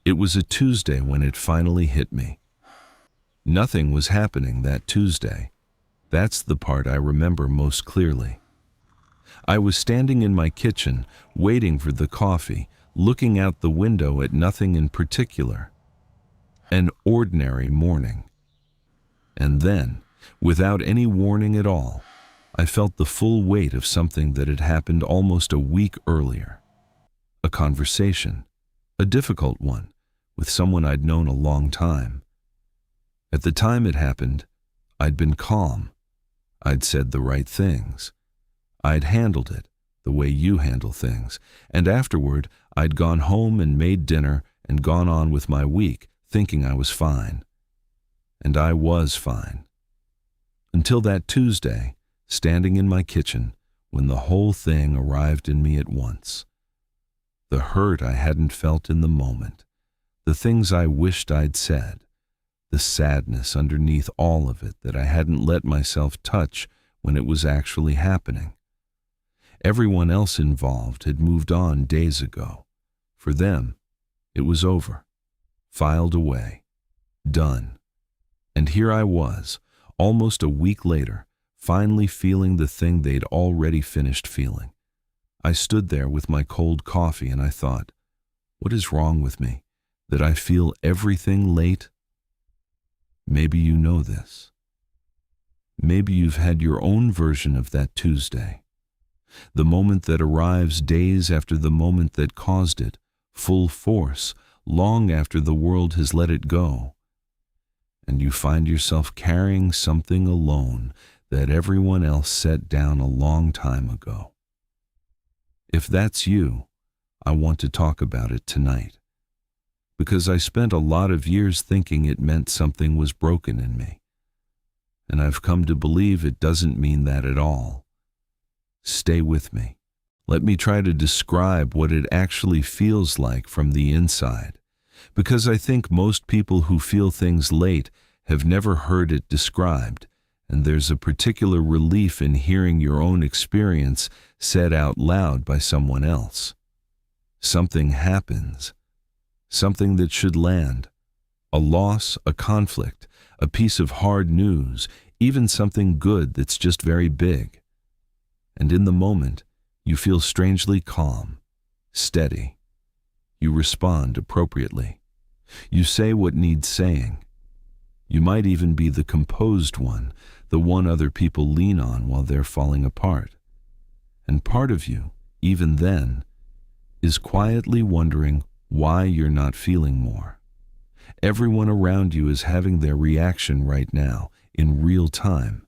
It was a Tuesday when it finally hit me. Nothing was happening that Tuesday. That's the part I remember most clearly. I was standing in my kitchen, waiting for the coffee, looking out the window at nothing in particular. An ordinary morning. And then, without any warning at all, I felt the full weight of something that had happened almost a week earlier. A conversation, a difficult one, with someone I'd known a long time. At the time it happened, I'd been calm. I'd said the right things. I'd handled it the way you handle things, and afterward I'd gone home and made dinner and gone on with my week, thinking I was fine. And I was fine. Until that Tuesday, standing in my kitchen, when the whole thing arrived in me at once. The hurt I hadn't felt in the moment, the things I wished I'd said, the sadness underneath all of it that I hadn't let myself touch when it was actually happening. Everyone else involved had moved on days ago. For them, it was over, filed away, done. And here I was, almost a week later, finally feeling the thing they'd already finished feeling. I stood there with my cold coffee and I thought, what is wrong with me, that I feel everything late? Maybe you know this. Maybe you've had your own version of that Tuesday. The moment that arrives days after the moment that caused it, full force, long after the world has let it go. And you find yourself carrying something alone that everyone else set down a long time ago. If that's you, I want to talk about it tonight. Because I spent a lot of years thinking it meant something was broken in me. And I've come to believe it doesn't mean that at all. Stay with me. Let me try to describe what it actually feels like from the inside. Because I think most people who feel things late have never heard it described, and there's a particular relief in hearing your own experience said out loud by someone else. Something happens. Something that should land. A loss, a conflict, a piece of hard news, even something good that's just very big. And in the moment, you feel strangely calm, steady. You respond appropriately. You say what needs saying. You might even be the composed one, the one other people lean on while they're falling apart. And part of you, even then, is quietly wondering why you're not feeling more. Everyone around you is having their reaction right now, in real time.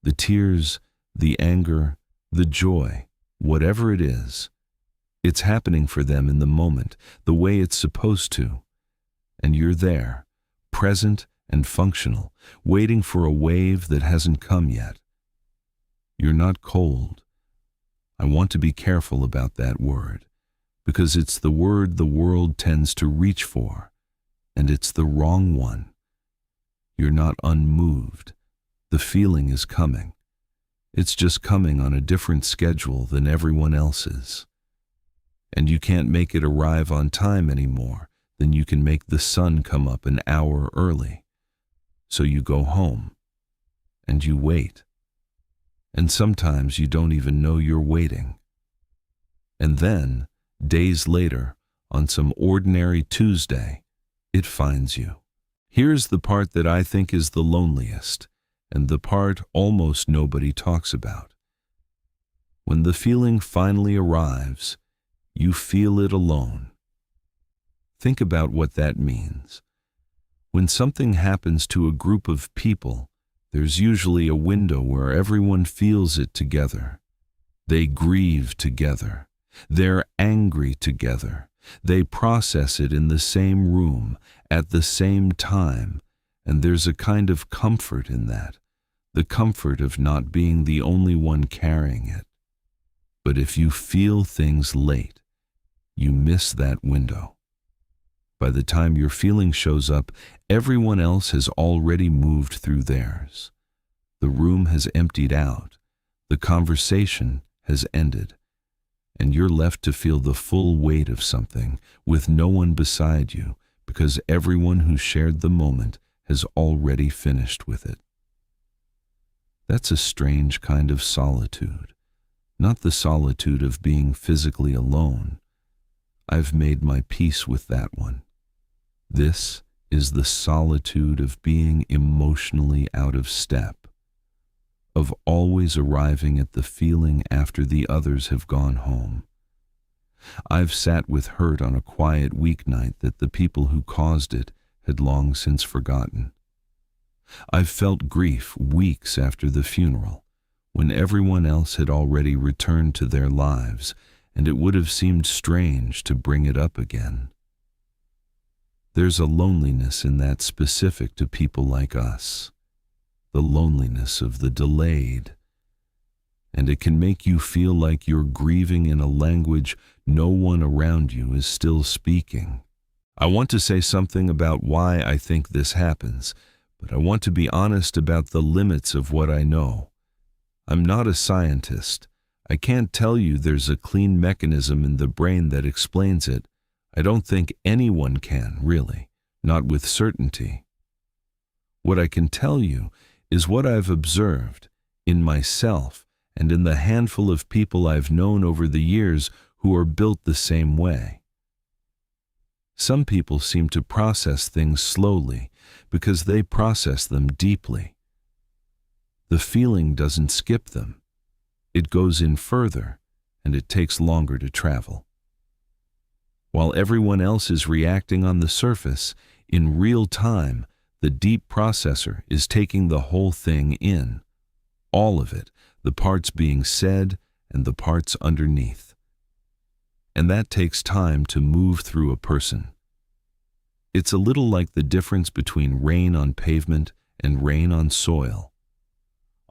The tears, the anger, the joy, whatever it is, it's happening for them in the moment, the way it's supposed to. And you're there, present and functional, waiting for a wave that hasn't come yet. You're not cold. I want to be careful about that word, because it's the word the world tends to reach for, and it's the wrong one. You're not unmoved. The feeling is coming. It's just coming on a different schedule than everyone else's. And you can't make it arrive on time any more than you can make the sun come up an hour early. So you go home, and you wait. And sometimes you don't even know you're waiting. And then, days later, on some ordinary Tuesday, it finds you. Here's the part that I think is the loneliest, and the part almost nobody talks about. When the feeling finally arrives, you feel it alone. Think about what that means. When something happens to a group of people, there's usually a window where everyone feels it together. They grieve together. They're angry together. They process it in the same room, at the same time, and there's a kind of comfort in that, the comfort of not being the only one carrying it. But if you feel things late, you miss that window. By the time your feeling shows up, everyone else has already moved through theirs. The room has emptied out. The conversation has ended. and you're left to feel the full weight of something with no one beside you because everyone who shared the moment has already finished with it. That's a strange kind of solitude, not the solitude of being physically alone. I've made my peace with that one. This is the solitude of being emotionally out of step, of always arriving at the feeling after the others have gone home. I've sat with hurt on a quiet weeknight that the people who caused it had long since forgotten. I've felt grief weeks after the funeral, when everyone else had already returned to their lives, and it would have seemed strange to bring it up again. There's a loneliness in that specific to people like us, the loneliness of the delayed, and it can make you feel like you're grieving in a language no one around you is still speaking. I want to say something about why I think this happens, but I want to be honest about the limits of what I know. I'm not a scientist. I can't tell you there's a clean mechanism in the brain that explains it. I don't think anyone can, really, not with certainty. What I can tell you is what I've observed in myself and in the handful of people I've known over the years who are built the same way. Some people seem to process things slowly because they process them deeply. The feeling doesn't skip them. It goes in further, and it takes longer to travel. While everyone else is reacting on the surface, in real time, the deep processor is taking the whole thing in, all of it, the parts being said and the parts underneath. And that takes time to move through a person. It's a little like the difference between rain on pavement and rain on soil.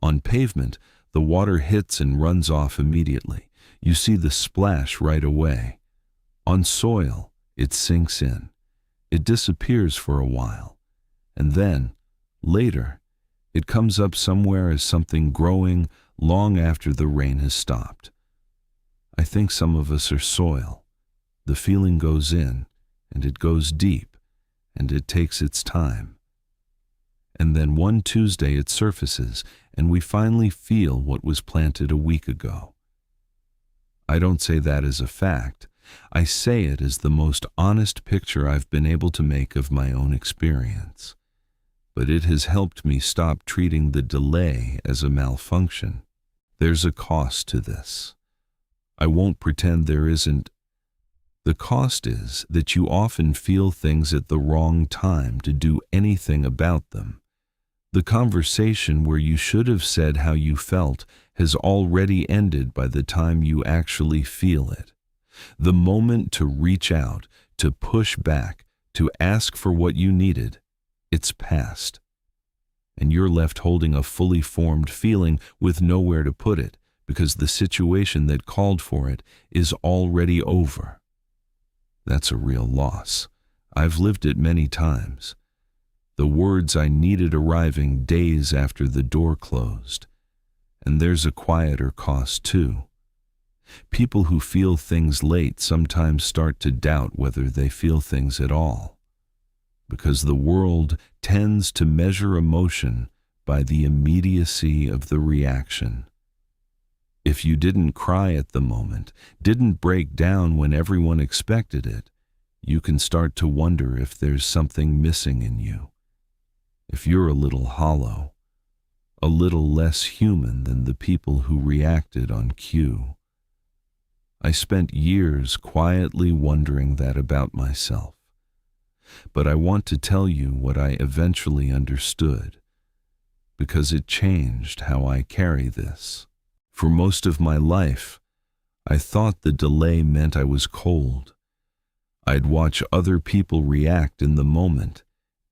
On pavement, the water hits and runs off immediately. You see the splash right away. On soil, it sinks in. It disappears for a while. And then, later, it comes up somewhere as something growing long after the rain has stopped. I think some of us are soil. The feeling goes in, and it goes deep, and it takes its time. And then one Tuesday it surfaces, and we finally feel what was planted a week ago. I don't say that as a fact. I say it as the most honest picture I've been able to make of my own experience. But it has helped me stop treating the delay as a malfunction. There's a cost to this. I won't pretend there isn't. The cost is that you often feel things at the wrong time to do anything about them. The conversation where you should have said how you felt has already ended by the time you actually feel it. The moment to reach out, to push back, to ask for what you needed, it's past. And you're left holding a fully formed feeling with nowhere to put it, because the situation that called for it is already over. That's a real loss. I've lived it many times. The words I needed arriving days after the door closed. And there's a quieter cost too. People who feel things late sometimes start to doubt whether they feel things at all, because the world tends to measure emotion by the immediacy of the reaction. If you didn't cry at the moment, didn't break down when everyone expected it, you can start to wonder if there's something missing in you. If you're a little hollow, a little less human than the people who reacted on cue. I spent years quietly wondering that about myself. But I want to tell you what I eventually understood, because it changed how I carry this. For most of my life, I thought the delay meant I was cold. I'd watch other people react in the moment,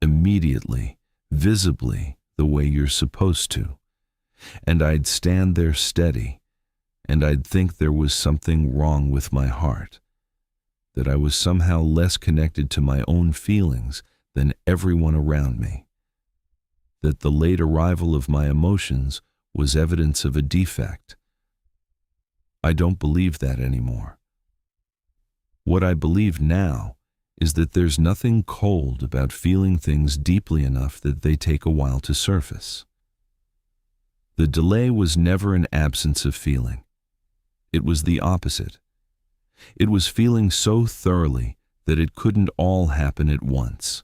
immediately, visibly, the way you're supposed to. And I'd stand there steady, and I'd think there was something wrong with my heart, that I was somehow less connected to my own feelings than everyone around me, that the late arrival of my emotions was evidence of a defect. I don't believe that anymore. What I believe now is that there's nothing cold about feeling things deeply enough that they take a while to surface. The delay was never an absence of feeling. It was the opposite. It was feeling so thoroughly that it couldn't all happen at once.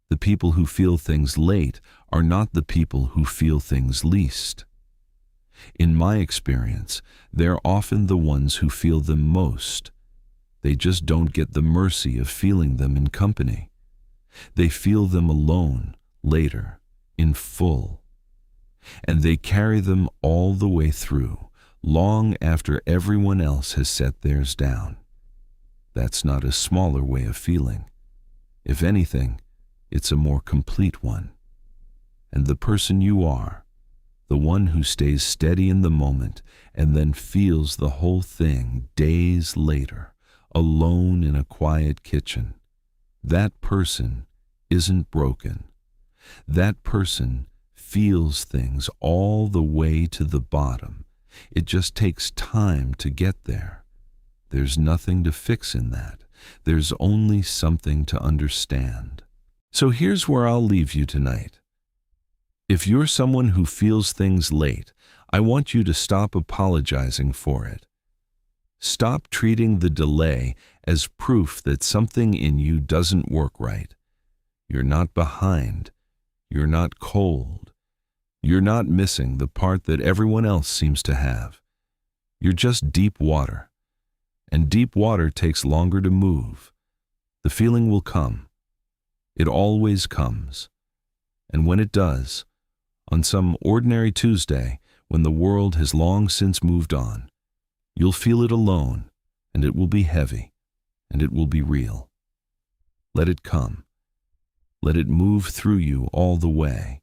The people who feel things late are not the people who feel things least. In my experience, they're often the ones who feel them most. They just don't get the mercy of feeling them in company. They feel them alone, later, in full. And they carry them all the way through, long after everyone else has set theirs down. That's not a smaller way of feeling. If anything, it's a more complete one. And the person you are, the one who stays steady in the moment and then feels the whole thing days later, alone in a quiet kitchen, that person isn't broken. That person feels things all the way to the bottom. It just takes time to get there. There's nothing to fix in that. There's only something to understand. So here's where I'll leave you tonight. If you're someone who feels things late, I want you to stop apologizing for it. Stop treating the delay as proof that something in you doesn't work right. You're not behind. You're not cold. You're not missing the part that everyone else seems to have. You're just deep water. And deep water takes longer to move. The feeling will come. It always comes. And when it does, on some ordinary Tuesday, when the world has long since moved on, you'll feel it alone, and it will be heavy, and it will be real. Let it come. Let it move through you all the way.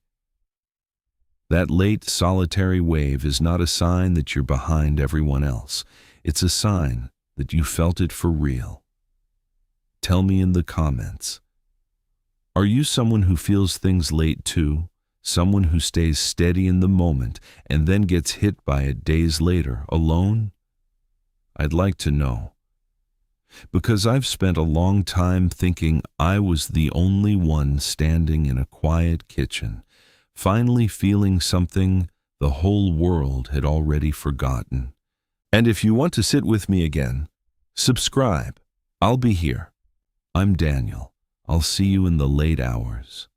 That late, solitary wave is not a sign that you're behind everyone else. It's a sign that you felt it for real. Tell me in the comments. Are you someone who feels things late too? Someone who stays steady in the moment and then gets hit by it days later, alone? I'd like to know. Because I've spent a long time thinking I was the only one standing in a quiet kitchen, finally feeling something the whole world had already forgotten. And if you want to sit with me again, subscribe. I'll be here. I'm Daniel. I'll see you in the late hours.